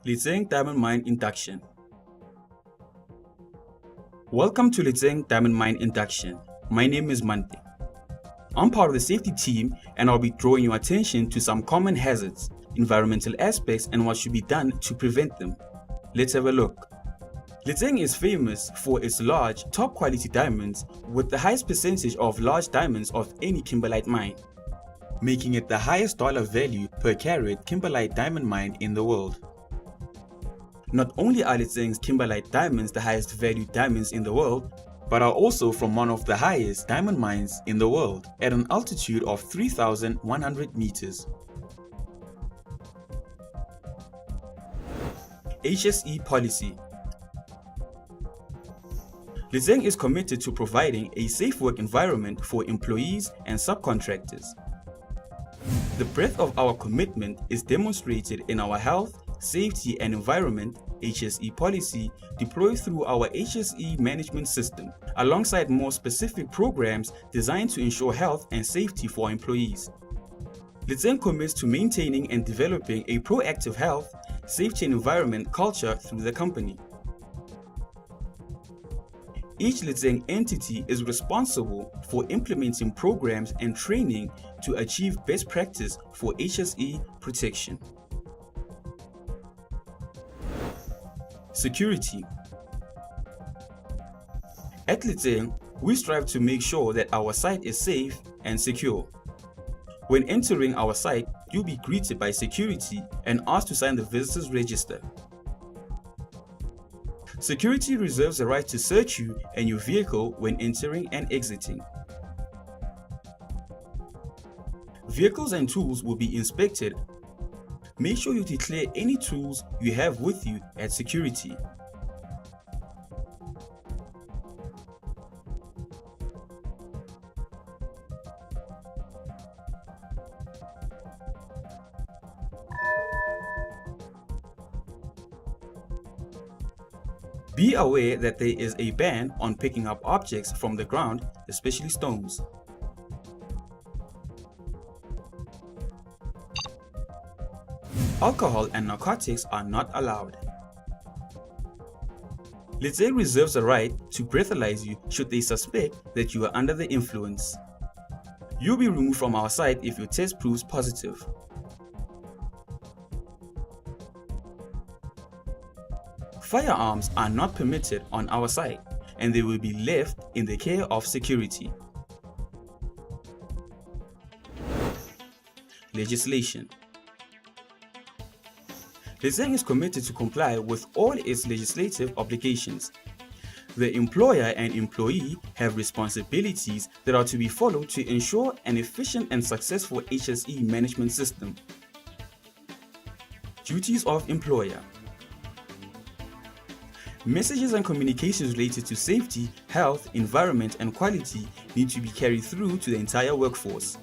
LDM Diamond Mine Induction. Welcome to LDM Diamond Mine Induction. My name is Mante. I'm part of the safety team and I'll be drawing your attention to some common hazards, environmental aspects and what should be done to prevent them. Let's have a look. LDM is famous for its large, top quality diamonds with the highest percentage of large diamonds of any kimberlite mine, making it the highest dollar value per carat kimberlite diamond mine in the world. Not only are LDM's kimberlite diamonds the highest valued diamonds in the world, but are also from one of the highest diamond mines in the world at an altitude of 3,100 meters. HSE Policy. LDM is committed to providing a safe work environment for employees and subcontractors. The breadth of our commitment is demonstrated in our health, safety and environment HSE policy deployed through our HSE management system, alongside more specific programs designed to ensure health and safety for employees. LDM commits to maintaining and developing a proactive health, safety and environment culture through the company. Each LDM entity is responsible for implementing programs and training to achieve best practice for HSE protection. Security. At LDM, we strive to make sure that our site is safe and secure. When entering our site, you'll be greeted by security and asked to sign the visitor's register. Security reserves the right to search you and your vehicle when entering and exiting. Vehicles and tools will be inspected. Make sure you declare any tools you have with you at security. Be aware that there is a ban on picking up objects from the ground, especially stones. Alcohol and narcotics are not allowed. LDM reserves the right to breathalyze you should they suspect that you are under the influence. You'll be removed from our site if your test proves positive. Firearms are not permitted on our site and they will be left in the care of security. Legislation. LDM is committed to comply with all its legislative obligations. The employer and employee have responsibilities that are to be followed to ensure an efficient and successful HSE management system. Duties of employer. Messages and communications related to safety, health, environment and quality need to be carried through to the entire workforce.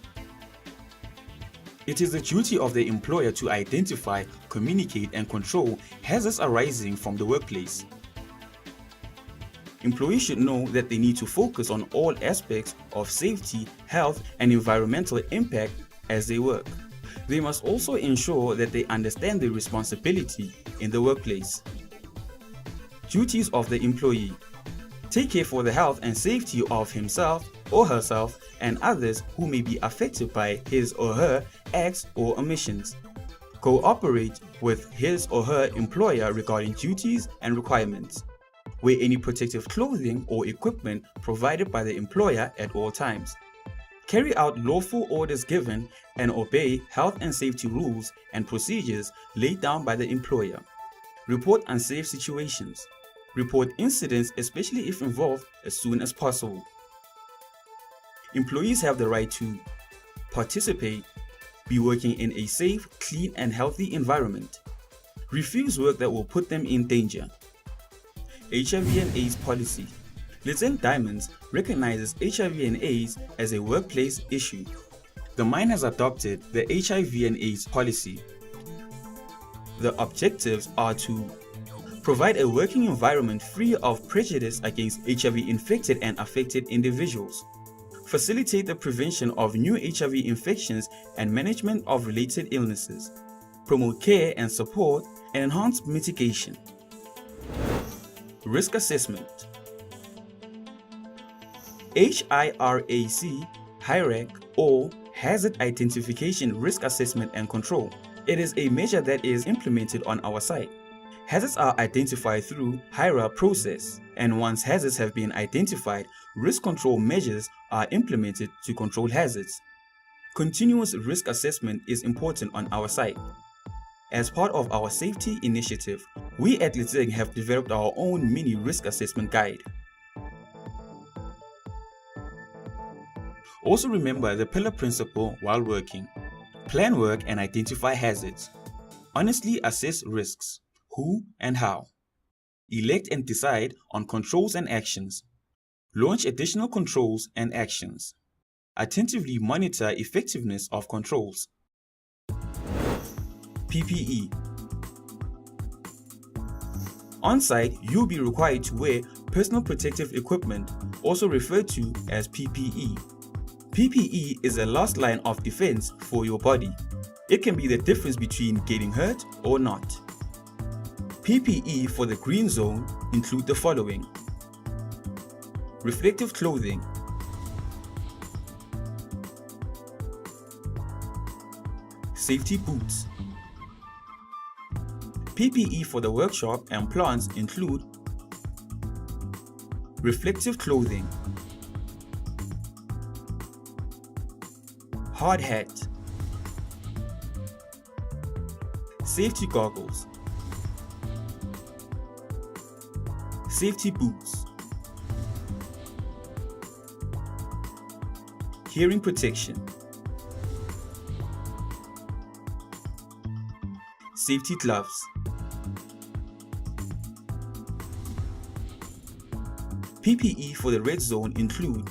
It is the duty of the employer to identify, communicate and control hazards arising from the workplace. Employees should know that they need to focus on all aspects of safety, health and environmental impact as they work. They must also ensure that they understand their responsibility in the workplace. Duties of the employee. Take care for the health and safety of himself or herself and others who may be affected by his or her acts or omissions. Cooperate with his or her employer regarding duties and requirements. Wear any protective clothing or equipment provided by the employer at all times. Carry out lawful orders given and obey health and safety rules and procedures laid down by the employer. Report unsafe situations. Report incidents, especially if involved, as soon as possible. Employees have the right to participate, be working in a safe, clean and healthy environment. Refuse work that will put them in danger. HIV and AIDS policy. LDM Diamonds recognizes HIV and AIDS as a workplace issue. The mine has adopted the HIV and AIDS policy. The objectives are to provide a working environment free of prejudice against HIV-infected and affected individuals. Facilitate the prevention of new HIV infections and management of related illnesses. Promote care and support and enhanced mitigation. Risk assessment. HIRAC, HIRAC, or Hazard Identification Risk Assessment and Control. It is a measure that is implemented on our site. Hazards are identified through HIRA process, and once hazards have been identified, risk control measures are implemented to control hazards. Continuous risk assessment is important on our site. As part of our safety initiative, we at LDM have developed our own mini risk assessment guide. Also remember the pillar principle while working. Plan work and identify hazards. Honestly assess risks. Who and how. Elect and decide on controls and actions. Launch additional controls and actions. Attentively monitor effectiveness of controls. PPE. On-site, you'll be required to wear personal protective equipment, also referred to as PPE. PPE is a last line of defense for your body. It can be the difference between getting hurt or not. PPE for the green zone include the following: reflective clothing, safety boots. PPE for the workshop and plants include reflective clothing, hard hat, safety goggles, safety boots, hearing protection, safety gloves, PPE for the red zone include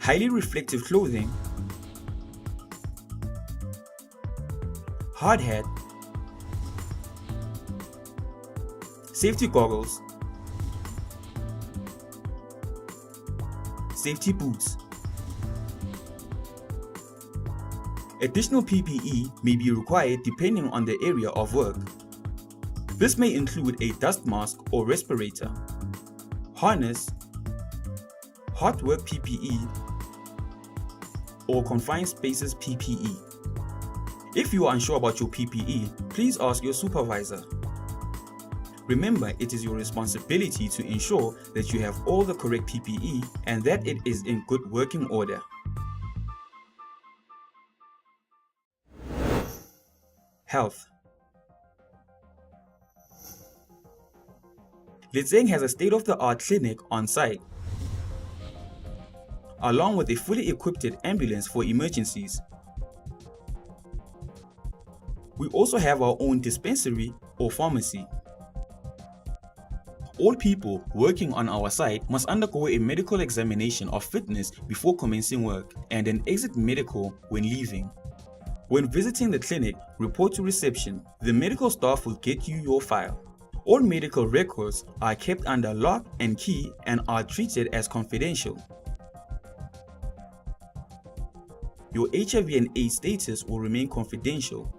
highly reflective clothing, hard hat, safety goggles, safety boots. Additional PPE may be required depending on the area of work. This may include a dust mask or respirator, harness, hot work PPE, or confined spaces PPE. If you are unsure about your PPE, please ask your supervisor. Remember, it is your responsibility to ensure that you have all the correct PPE and that it is in good working order. Health. LDM has a state-of-the-art clinic on site, along with a fully equipped ambulance for emergencies. We also have our own dispensary or pharmacy. All people working on our site must undergo a medical examination of fitness before commencing work and an exit medical when leaving. When visiting the clinic, report to reception. The medical staff will get you your file. All medical records are kept under lock and key and are treated as confidential. Your HIV and AIDS status will remain confidential.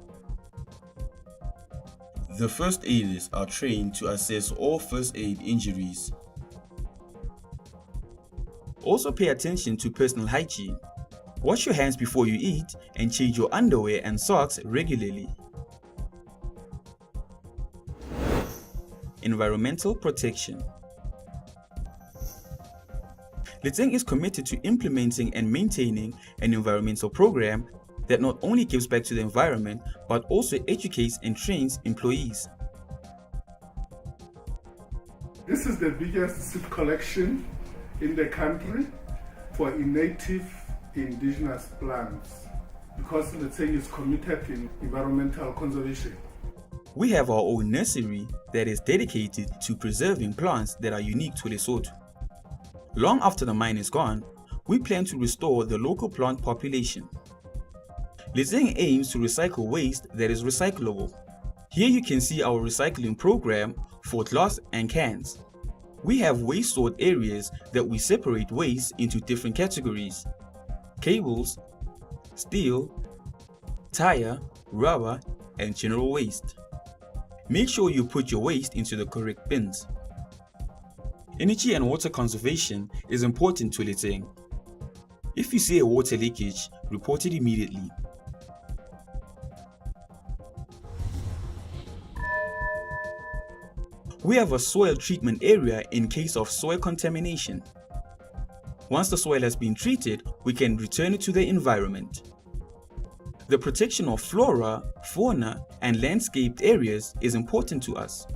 The first aiders are trained to assess all first aid injuries. Also pay attention to personal hygiene. Wash your hands before you eat and change your underwear and socks regularly. Environmental protection. LDM is committed to implementing and maintaining an environmental program that not only gives back to the environment but also educates and trains employees. This is the biggest seed collection in the country for native indigenous plants because LDM is committed in environmental conservation. We have our own nursery that is dedicated to preserving plants that are unique to Lesotho. Long after the mine is gone, we plan to restore the local plant population. LDM aims to recycle waste that is recyclable. Here you can see our recycling program for glass and cans. We have waste sort areas that we separate waste into different categories: cables, steel, tire, rubber, and general waste. Make sure you put your waste into the correct bins. Energy and water conservation is important to Leteng. If you see a water leakage, report it immediately. We have a soil treatment area in case of soil contamination. Once the soil has been treated, we can return it to the environment. The protection of flora, fauna, and landscaped areas is important to us.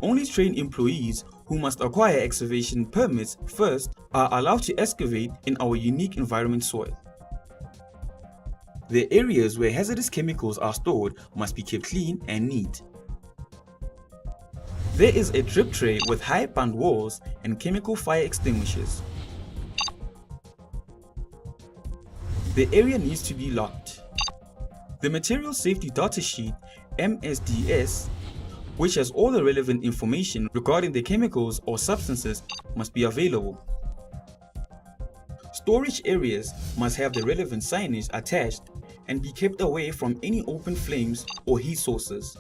Only trained employees who must acquire excavation permits first are allowed to excavate in our unique environment soil. The areas where hazardous chemicals are stored must be kept clean and neat. There is a drip tray with high band walls and chemical fire extinguishers. The area needs to be locked. The Material Safety Data Sheet (MSDS), which has all the relevant information regarding the chemicals or substances, must be available. Storage areas must have the relevant signage attached and be kept away from any open flames or heat sources.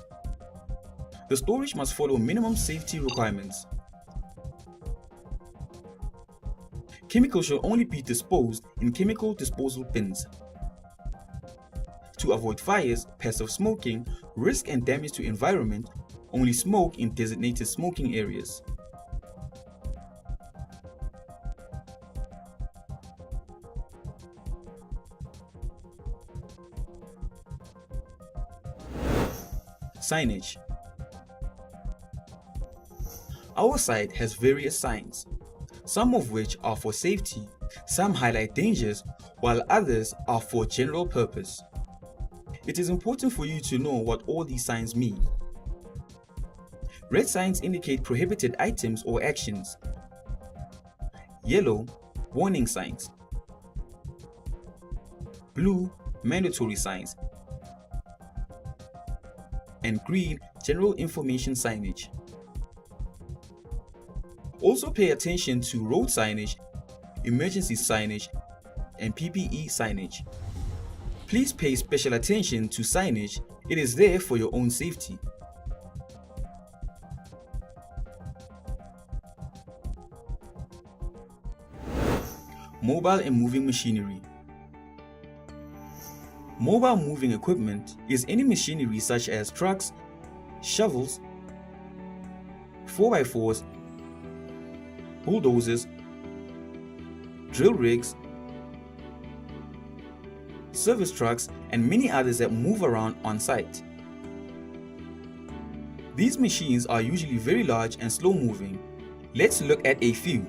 The storage must follow minimum safety requirements. Chemicals should only be disposed in chemical disposal bins. To avoid fires, passive smoking, risk and damage to environment, only smoke in designated smoking areas. Signage. Our site has various signs, some of which are for safety, some highlight dangers, while others are for general purpose. It is important for you to know what all these signs mean. Red signs indicate prohibited items or actions. Yellow, warning signs. Blue, mandatory signs. And green, general information signage. Also pay attention to road signage, emergency signage, and PPE signage. Please pay special attention to signage. It is there for your own safety. Mobile and moving machinery. Mobile moving equipment is any machinery such as trucks, shovels, 4x4s, bulldozers, drill rigs, service trucks, and many others that move around on site. These machines are usually very large and slow moving. Let's look at a few.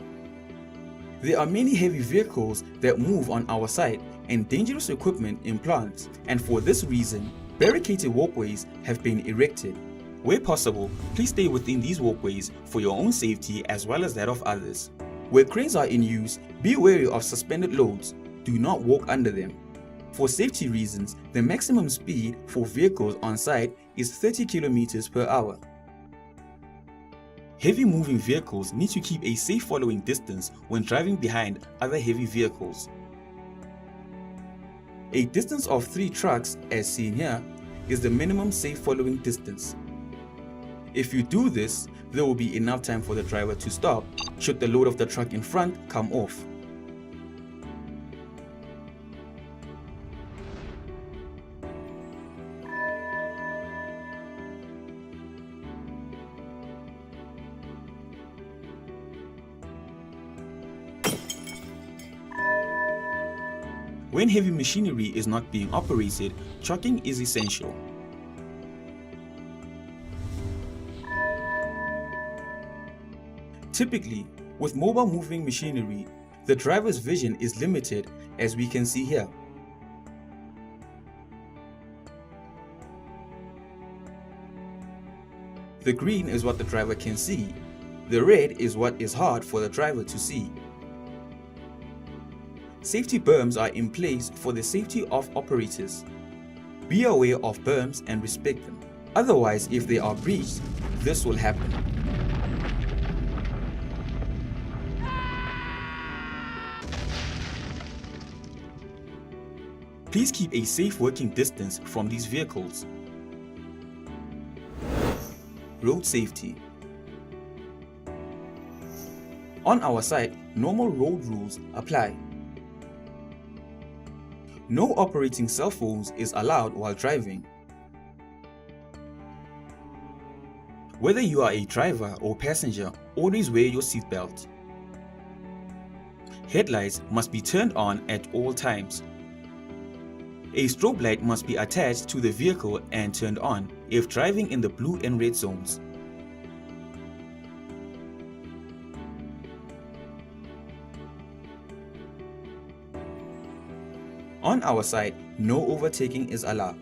There are many heavy vehicles that move on our site and dangerous equipment in plants, and for this reason, barricaded walkways have been erected. Where possible, please stay within these walkways for your own safety as well as that of others. Where cranes are in use, be wary of suspended loads. Do not walk under them. For safety reasons, the maximum speed for vehicles on site is 30 km per hour. Heavy moving vehicles need to keep a safe following distance when driving behind other heavy vehicles. A distance of 3 trucks, as seen here, is the minimum safe following distance. If you do this, there will be enough time for the driver to stop should the load of the truck in front come off. When heavy machinery is not being operated, trucking is essential. Typically, with mobile moving machinery, the driver's vision is limited, as we can see here. The green is what the driver can see. The red is what is hard for the driver to see. Safety berms are in place for the safety of operators. Be aware of berms and respect them. Otherwise, if they are breached, this will happen. Please keep a safe working distance from these vehicles. Road safety. On our side, normal road rules apply. No operating cell phones is allowed while driving. Whether you are a driver or passenger, always wear your seatbelt. Headlights must be turned on at all times. A strobe light must be attached to the vehicle and turned on if driving in the blue and red zones. On our side, no overtaking is allowed.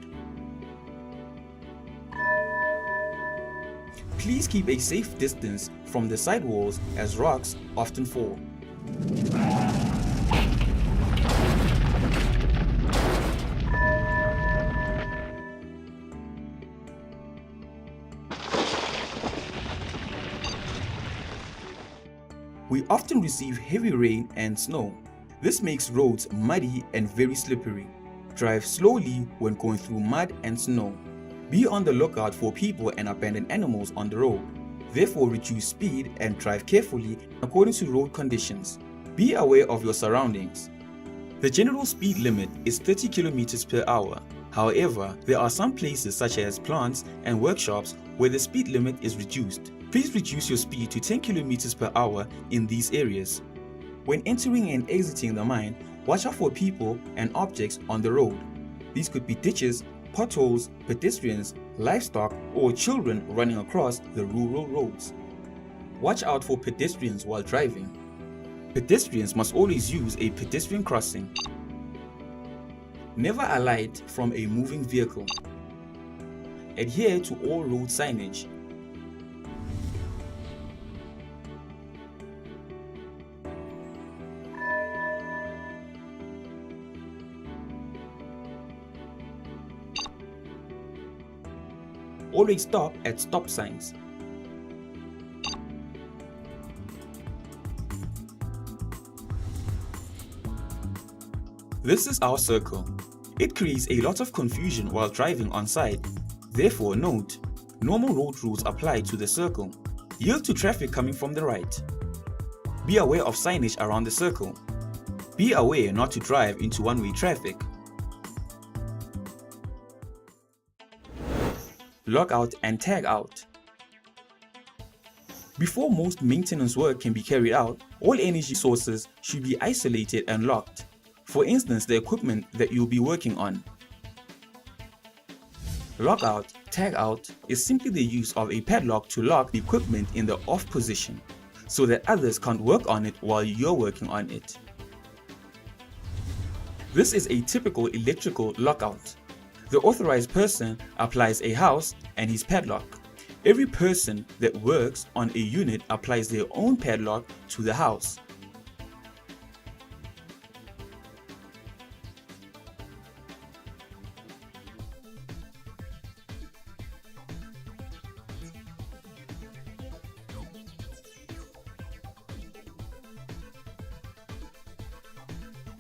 Please keep a safe distance from the sidewalls as rocks often fall. We often receive heavy rain and snow. This makes roads muddy and very slippery. Drive slowly when going through mud and snow. Be on the lookout for people and abandoned animals on the road. Therefore, reduce speed and drive carefully according to road conditions. Be aware of your surroundings. The general speed limit is 30 km per hour. However, there are some places such as plants and workshops where the speed limit is reduced. Please reduce your speed to 10 km per hour in these areas. When entering and exiting the mine, watch out for people and objects on the road. These could be ditches, potholes, pedestrians, livestock, or children running across the rural roads. Watch out for pedestrians while driving. Pedestrians must always use a pedestrian crossing. Never alight from a moving vehicle. Adhere to all road signage. Always stop at stop signs. This is our circle. It creates a lot of confusion while driving on site. Therefore, note, normal road rules apply to the circle. Yield to traffic coming from the right. Be aware of signage around the circle. Be aware not to drive into one-way traffic. Log out and tag out. Before most maintenance work can be carried out, all energy sources should be isolated and locked. For instance, the equipment that you'll be working on. Log out, tag out is simply the use of a padlock to lock the equipment in the off position so that others can't work on it while you're working on it. This is a typical electrical lockout. The authorized person applies a house and his padlock. Every person that works on a unit applies their own padlock to the house.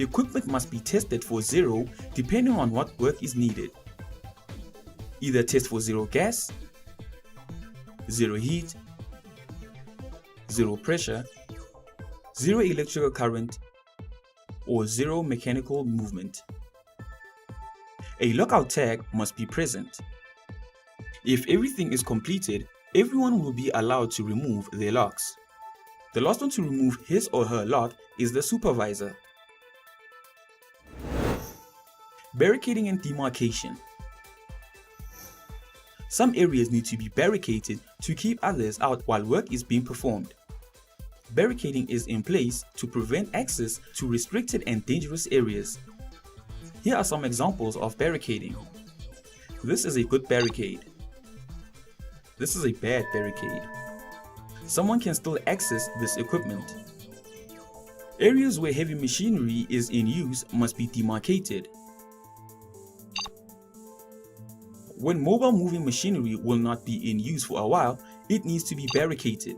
Equipment must be tested for zero depending on what work is needed. Either test for zero gas, zero heat, zero pressure, zero electrical current, or zero mechanical movement. A lockout tag must be present. If everything is completed, everyone will be allowed to remove their locks. The last one to remove his or her lock is the supervisor. Barricading and demarcation. Some areas need to be barricaded to keep others out while work is being performed. Barricading is in place to prevent access to restricted and dangerous areas. Here are some examples of barricading. This is a good barricade. This is a bad barricade. Someone can still access this equipment. Areas where heavy machinery is in use must be demarcated. When mobile moving machinery will not be in use for a while, it needs to be barricaded.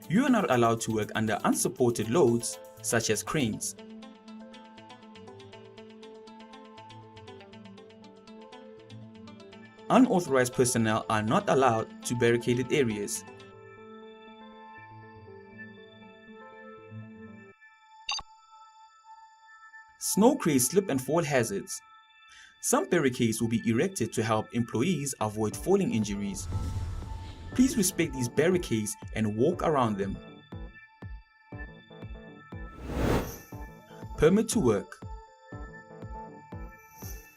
You are not allowed to work under unsupported loads, such as cranes. Unauthorized personnel are not allowed to barricaded areas. Snow creates slip and fall hazards. Some barricades will be erected to help employees avoid falling injuries. Please respect these barricades and walk around them. Permit to work.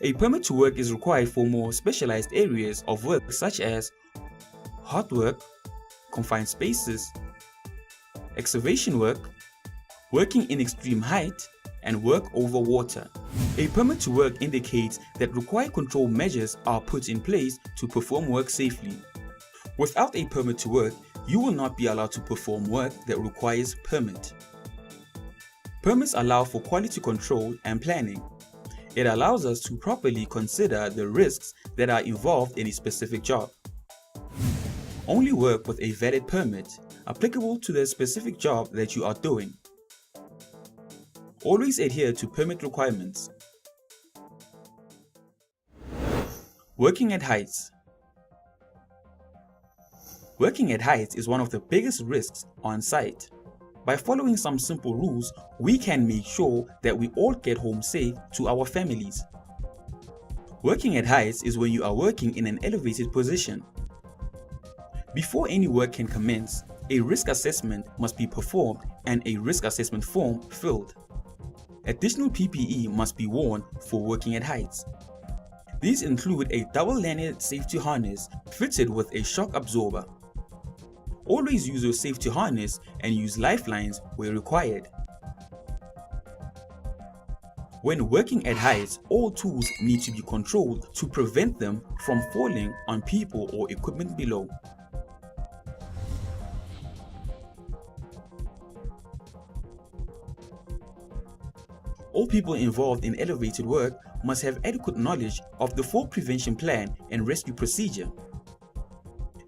A permit to work is required for more specialized areas of work such as hot work, confined spaces, excavation work, working in extreme height, and work over water. A permit to work indicates that required control measures are put in place to perform work safely. Without a permit to work, you will not be allowed to perform work that requires permit. Permits allow for quality control and planning. It allows us to properly consider the risks that are involved in a specific job. Only work with a valid permit applicable to the specific job that you are doing. Always adhere to permit requirements. Working at heights. Working at heights is one of the biggest risks on site. By following some simple rules, we can make sure that we all get home safe to our families. Working at heights is when you are working in an elevated position. Before any work can commence, a risk assessment must be performed and a risk assessment form filled. Additional PPE must be worn for working at heights. These include a double-lanyard safety harness fitted with a shock absorber. Always use your safety harness and use lifelines where required. When working at heights, all tools need to be controlled to prevent them from falling on people or equipment below. All people involved in elevated work must have adequate knowledge of the fall prevention plan and rescue procedure.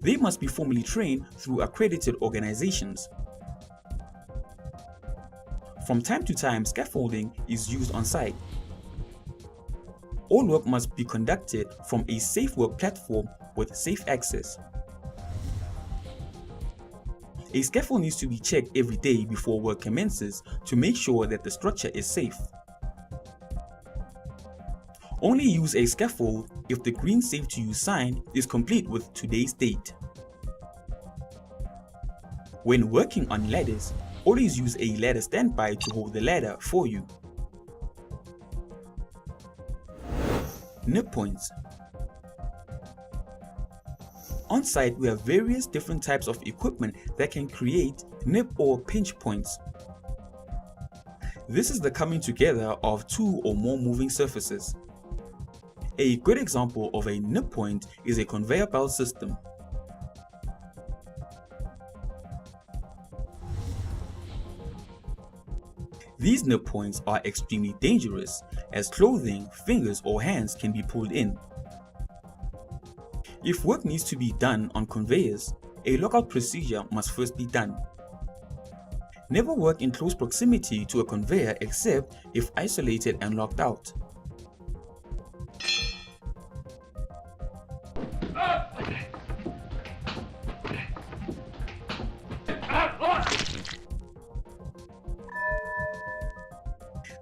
They must be formally trained through accredited organizations. From time to time, scaffolding is used on site. All work must be conducted from a safe work platform with safe access. A scaffold needs to be checked every day before work commences to make sure that the structure is safe. Only use a scaffold if the green safe to use sign is complete with today's date. When working on ladders, always use a ladder standby to hold the ladder for you. Nip points. On site, we have various different types of equipment that can create nip or pinch points. This is the coming together of two or more moving surfaces. A good example of a nip point is a conveyor belt system. These nip points are extremely dangerous as clothing, fingers or hands can be pulled in. If work needs to be done on conveyors, a lockout procedure must first be done. Never work in close proximity to a conveyor except if isolated and locked out.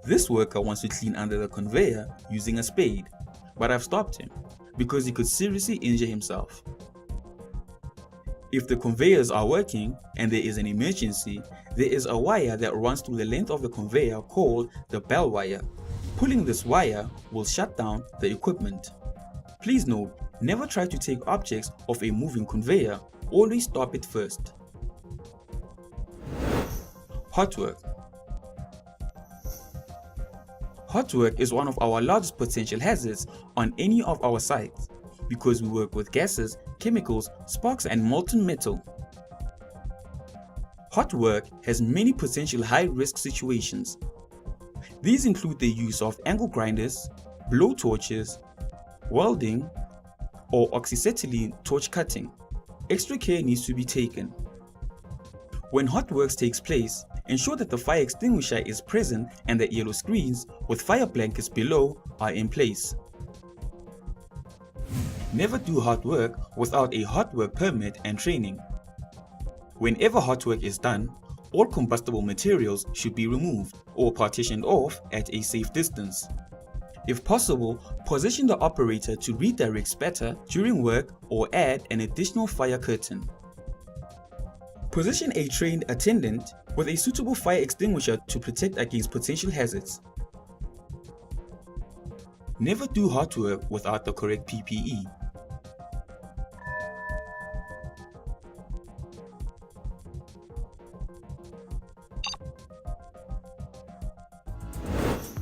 This worker wants to clean under the conveyor using a spade, but I've stopped him because he could seriously injure himself. If the conveyors are working and there is an emergency, there is a wire that runs through the length of the conveyor called the bell wire. Pulling this wire will shut down the equipment. Please note, never try to take objects off a moving conveyor, always stop it first. Hot work. Hot work is one of our largest potential hazards on any of our sites because we work with gases, chemicals, sparks and molten metal. Hot work has many potential high-risk situations. These include the use of angle grinders, blow torches, welding, or oxyacetylene torch cutting. Extra care needs to be taken. When hot works takes place, ensure that the fire extinguisher is present and that yellow screens with fire blankets below are in place. Never do hot work without a hot work permit and training. Whenever hot work is done, all combustible materials should be removed or partitioned off at a safe distance. If possible, position the operator to redirect spatter during work or add an additional fire curtain. Position a trained attendant with a suitable fire extinguisher to protect against potential hazards. Never do hot work without the correct PPE.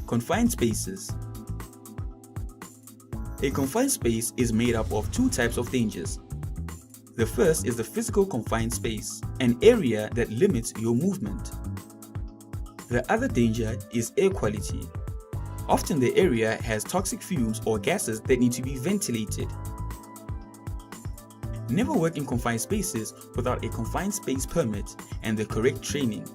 Confined spaces. A confined space is made up of two types of dangers. The first is the physical confined space, an area that limits your movement. The other danger is air quality. Often the area has toxic fumes or gases that need to be ventilated. Never work in confined spaces without a confined space permit and the correct training.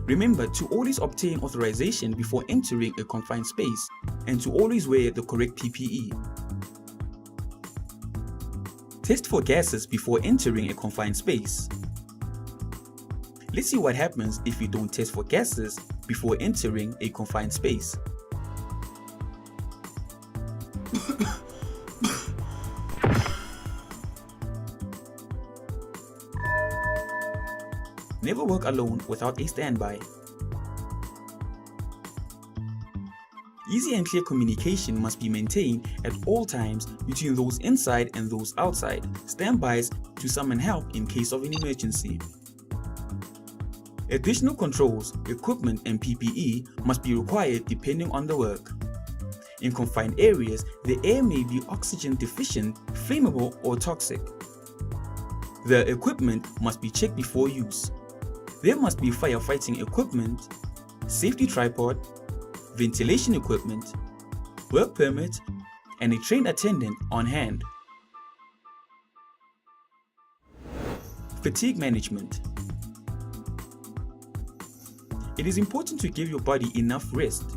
Remember to always obtain authorization before entering a confined space and to always wear the correct PPE. Test for gases before entering a confined space. Let's see what happens if you don't test for gases before entering a confined space. Never work alone without a standby. Easy and clear communication must be maintained at all times between those inside and those outside. Standbys to summon help in case of an emergency. Additional controls, equipment and PPE must be required depending on the work. In confined areas, the air may be oxygen deficient, flammable or toxic. The equipment must be checked before use. There must be firefighting equipment, safety tripod, ventilation equipment, work permit, and a trained attendant on hand. Fatigue management. It is important to give your body enough rest.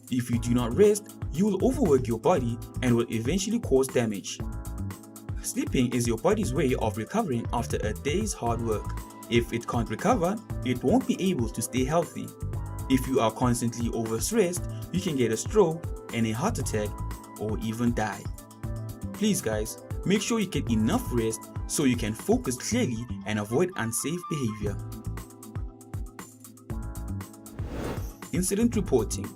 If you do not rest, you will overwork your body and will eventually cause damage. Sleeping is your body's way of recovering after a day's hard work. If it can't recover, it won't be able to stay healthy. If you are constantly overstressed, you can get a stroke and a heart attack or even die. Please guys, make sure you get enough rest so you can focus clearly and avoid unsafe behavior. Incident reporting.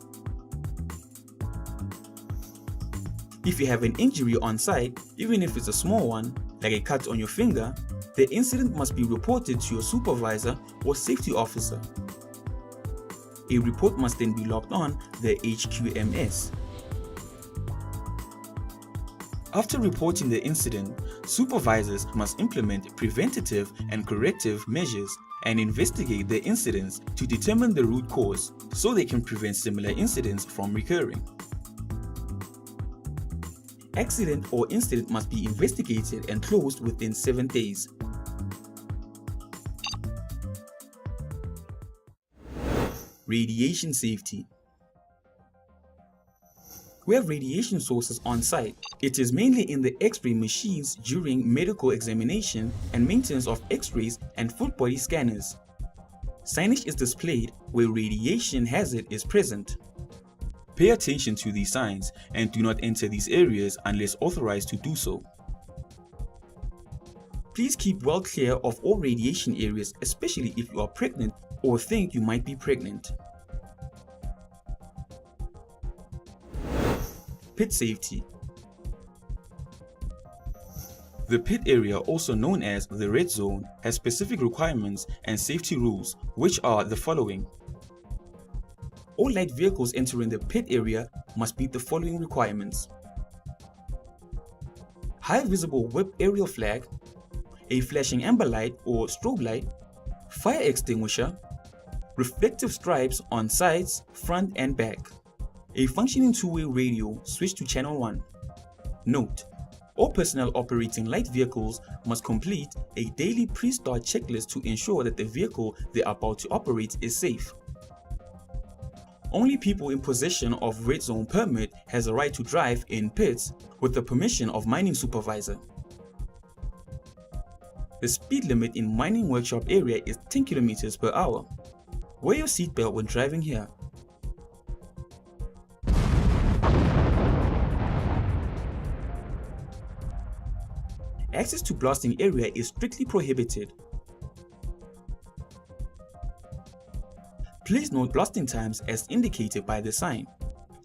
If you have an injury on site, even if it's a small one, like a cut on your finger, the incident must be reported to your supervisor or safety officer. A report must then be logged on the HQMS. After reporting the incident, supervisors must implement preventative and corrective measures and investigate the incidents to determine the root cause so they can prevent similar incidents from recurring. Accident or incident must be investigated and closed within 7 days. Radiation safety. We have radiation sources on site. It is mainly in the X-ray machines during medical examination and maintenance of X-rays and full body scanners. Signage is displayed where radiation hazard is present. Pay attention to these signs and do not enter these areas unless authorized to do so. Please keep well clear of all radiation areas, especially if you are pregnant or think you might be pregnant. Pit safety. The pit area, also known as the red zone, has specific requirements and safety rules, which are the following. All light vehicles entering the pit area must meet the following requirements: high visible whip aerial flag, a flashing amber light or strobe light, fire extinguisher, reflective stripes on sides, front and back, a functioning two-way radio switched to channel 1. Note: all personnel operating light vehicles must complete a daily pre-start checklist to ensure that the vehicle they are about to operate is safe. Only people in possession of red zone permit has a right to drive in pits with the permission of mining supervisor. The speed limit in mining workshop area is 10 km per hour. Wear your seatbelt when driving here. Access to blasting area is strictly prohibited. Please note blasting times as indicated by the sign.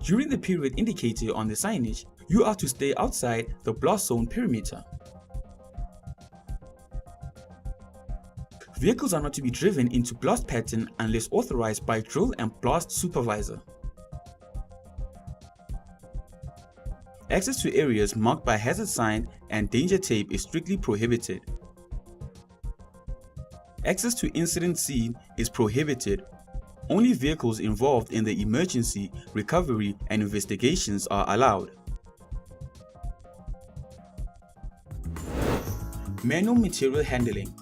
During the period indicated on the signage, you are to stay outside the blast zone perimeter. Vehicles are not to be driven into blast pattern unless authorized by drill and blast supervisor. Access to areas marked by hazard sign and danger tape is strictly prohibited. Access to incident scene is prohibited. Only vehicles involved in the emergency, recovery, and investigations are allowed. Manual material handling.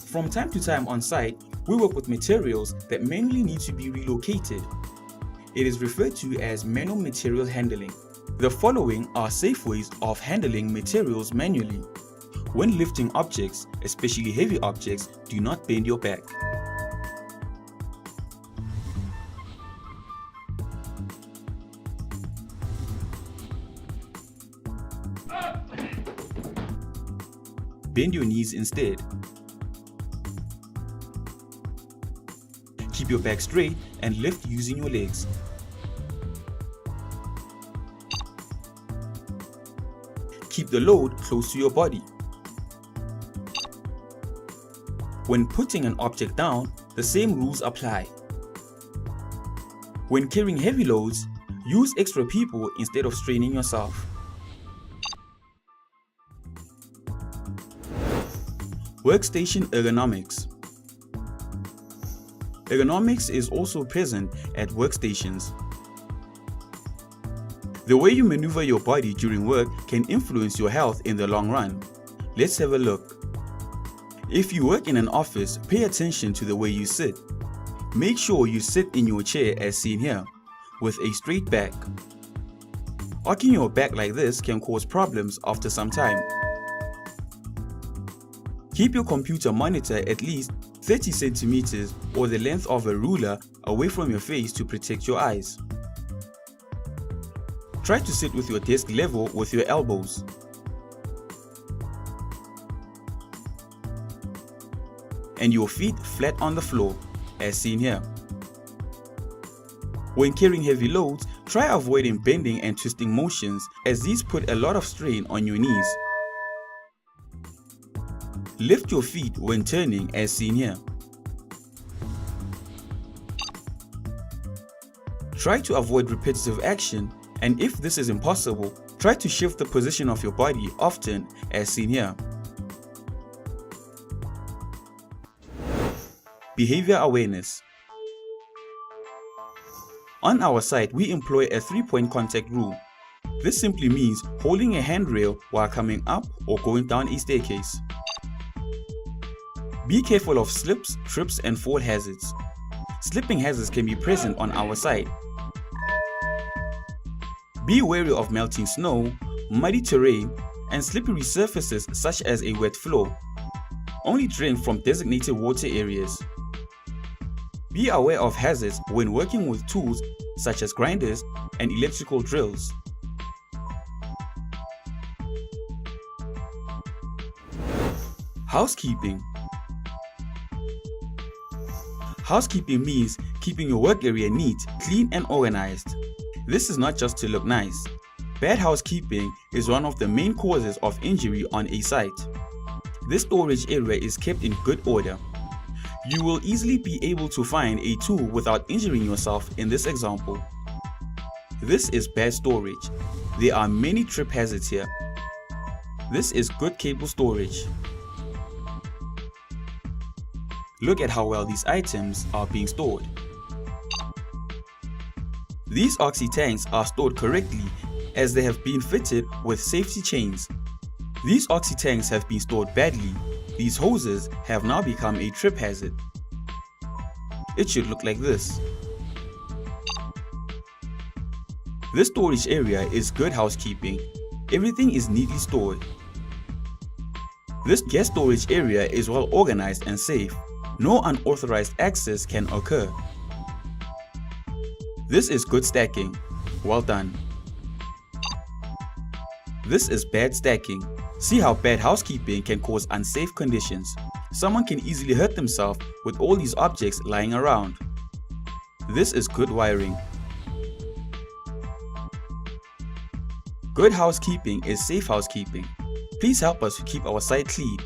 From time to time on site, we work with materials that manually need to be relocated. It is referred to as manual material handling. The following are safe ways of handling materials manually. When lifting objects, especially heavy objects, do not bend your back. Bend your knees instead. Keep your back straight and lift using your legs. Keep the load close to your body. When putting an object down, the same rules apply. When carrying heavy loads, use extra people instead of straining yourself. Workstation ergonomics. Ergonomics is also present at workstations. The way you maneuver your body during work can influence your health in the long run. Let's have a look. If you work in an office, pay attention to the way you sit. Make sure you sit in your chair as seen here, with a straight back. Arching your back like this can cause problems after some time. Keep your computer monitor at least 30 centimeters or the length of a ruler away from your face to protect your eyes. Try to sit with your desk level with your elbows. And your feet flat on the floor, as seen here. When carrying heavy loads, try avoiding bending and twisting motions as these put a lot of strain on your knees. Lift your feet when turning as seen here. Try to avoid repetitive action, and if this is impossible, try to shift the position of your body often as seen here. Behavior awareness. On our site, we employ a 3-point contact rule. This simply means holding a handrail while coming up or going down a staircase. Be careful of slips, trips, and fall hazards. Slipping hazards can be present on our site. Be wary of melting snow, muddy terrain, and slippery surfaces such as a wet floor. Only drink from designated water areas. Be aware of hazards when working with tools such as grinders and electrical drills. Housekeeping. Housekeeping means keeping your work area neat, clean, and organized. This is not just to look nice. Bad housekeeping is one of the main causes of injury on a site. This storage area is kept in good order. You will easily be able to find a tool without injuring yourself in this example. This is bad storage. There are many trip hazards here. This is good cable storage. Look at how well these items are being stored. These oxy tanks are stored correctly as they have been fitted with safety chains. These oxy tanks have been stored badly. These hoses have now become a trip hazard. It should look like this. This storage area is good housekeeping. Everything is neatly stored. This guest storage area is well organized and safe. No unauthorized access can occur. This is good stacking. Well done. This is bad stacking. See how bad housekeeping can cause unsafe conditions. Someone can easily hurt themselves with all these objects lying around. This is good wiring. Good housekeeping is safe housekeeping. Please help us to keep our site clean.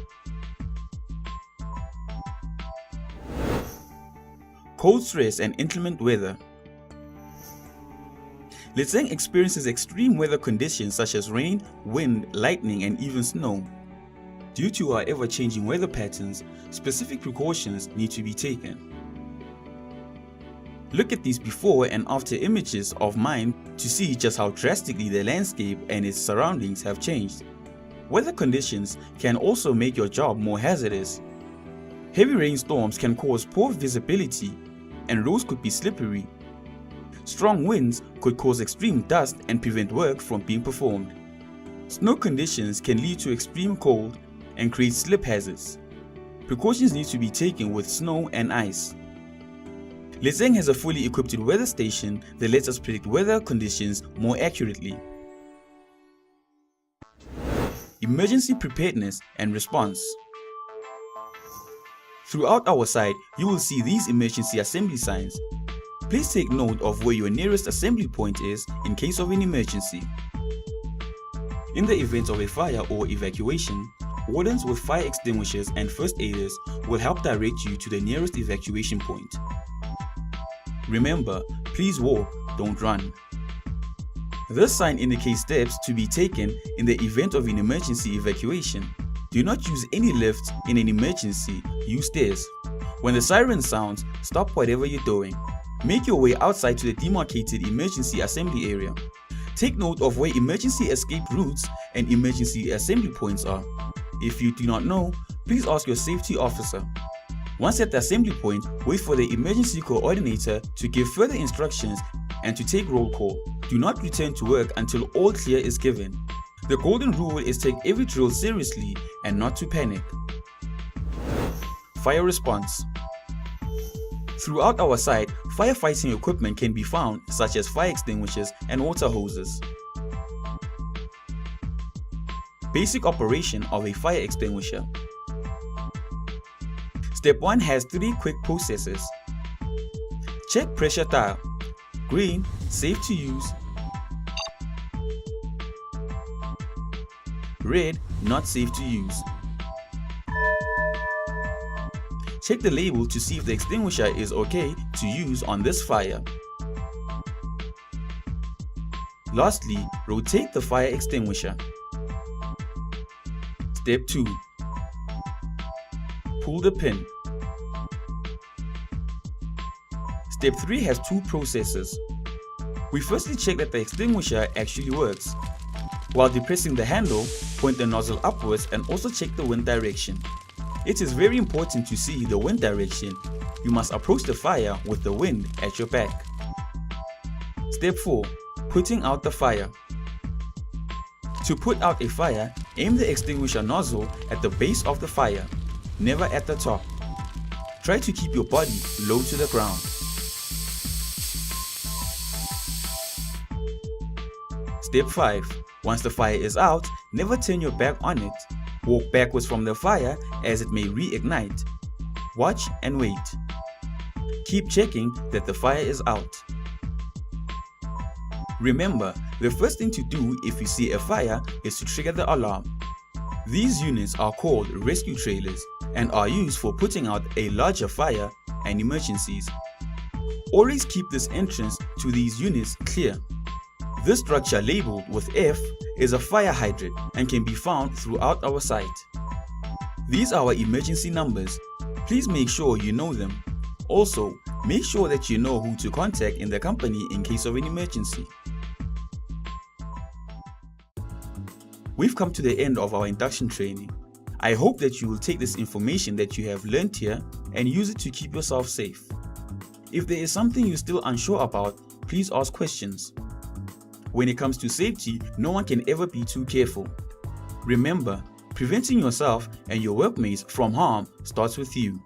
Cold stress and inclement weather. Letseng experiences extreme weather conditions such as rain, wind, lightning, and even snow. Due to our ever-changing weather patterns, specific precautions need to be taken. Look at these before and after images of mine to see just how drastically the landscape and its surroundings have changed. Weather conditions can also make your job more hazardous. Heavy rainstorms can cause poor visibility and roads could be slippery. Strong winds could cause extreme dust and prevent work from being performed. Snow conditions can lead to extreme cold and create slip hazards. Precautions need to be taken with snow and ice. Letseng has a fully equipped weather station that lets us predict weather conditions more accurately. Emergency preparedness and response. Throughout our site, you will see these emergency assembly signs. Please take note of where your nearest assembly point is in case of an emergency. In the event of a fire or evacuation, wardens with fire extinguishers and first aiders will help direct you to the nearest evacuation point. Remember, please walk, don't run. This sign indicates steps to be taken in the event of an emergency evacuation. Do not use any lift in an emergency, use stairs. When the siren sounds, stop whatever you're doing. Make your way outside to the demarcated emergency assembly area. Take note of where emergency escape routes and emergency assembly points are. If you do not know, please ask your safety officer. Once at the assembly point, wait for the emergency coordinator to give further instructions and to take roll call. Do not return to work until all clear is given. The golden rule is take every drill seriously and not to panic. Fire response. Throughout our site, firefighting equipment can be found such as fire extinguishers and water hoses. Basic operation of a fire extinguisher. Step 1 has 3 quick processes. Check pressure dial. Green, safe to use. Red, not safe to use. Check the label to see if the extinguisher is okay to use on this fire. Lastly, rotate the fire extinguisher. Step 2. Pull the pin. Step 3 has 2 processes. We firstly check that the extinguisher actually works. While depressing the handle, point the nozzle upwards and also check the wind direction. It is very important to see the wind direction. You must approach the fire with the wind at your back. Step 4. Putting out the fire. To put out a fire, aim the extinguisher nozzle at the base of the fire, never at the top. Try to keep your body low to the ground. Step 5. Once the fire is out, never turn your back on it. Walk backwards from the fire as it may reignite. Watch and wait. Keep checking that the fire is out. Remember, the first thing to do if you see a fire is to trigger the alarm. These units are called rescue trailers and are used for putting out a larger fire and emergencies. Always keep this entrance to these units clear. This structure labeled with F is a fire hydrant and can be found throughout our site. These are our emergency numbers. Please make sure you know them. Also, make sure that you know who to contact in the company in case of an emergency. We've come to the end of our induction training. I hope that you will take this information that you have learned here and use it to keep yourself safe. If there is something you're still unsure about, please ask questions. When it comes to safety, no one can ever be too careful. Remember, preventing yourself and your workmates from harm starts with you.